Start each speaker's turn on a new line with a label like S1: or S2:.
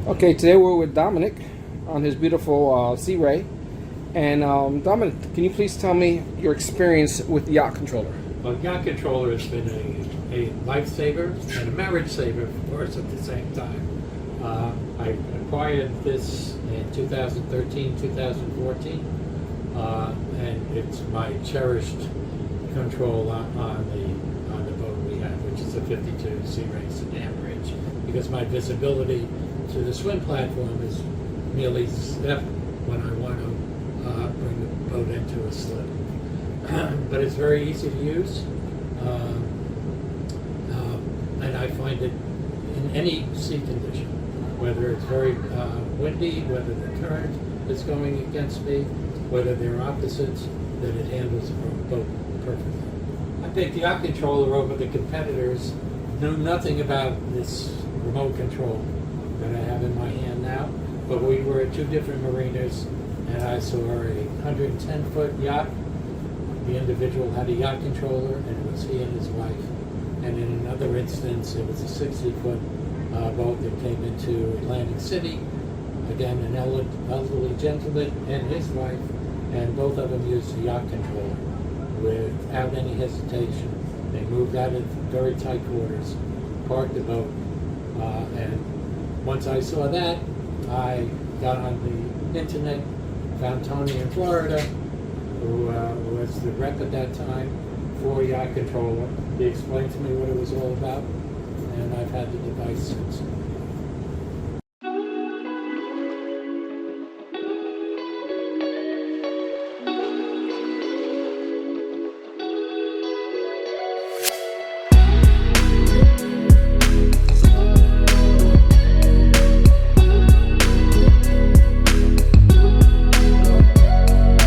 S1: Okay, today we're with Dominic on his beautiful Sea Ray. And Dominic, can you please tell me your experience with Yacht Controller?
S2: Well, Yacht Controller has been a lifesaver and a marriage saver, of course, at the same time. I acquired this in 2013, 2014, and it's my cherished control on the boat we have, which is a 52 Sea Ray Sedan bridge, because my visibility to the swim platform is merely step when I want to bring the boat into a slip. But it's very easy to use, and I find it in any sea condition, whether it's very windy, whether the current is going against me, whether they're opposites, that it handles the boat perfectly. I picked Yacht Controller over the competitors, knew nothing about this remote control that I have in my hand now, but we were at two different marinas, and I saw a 110-foot yacht. The individual had a yacht controller, and it was he and his wife. And in another instance, it was a 60-foot boat that came into Atlantic City. Again, an elderly gentleman and his wife, and both of them used the yacht controller without any hesitation. They moved out of very tight quarters, parked the boat, and once I saw that, I got on the internet, found Tony in Florida, who was the rep at that time for Yacht Controller. He explained to me what it was all about, and I've had the device since.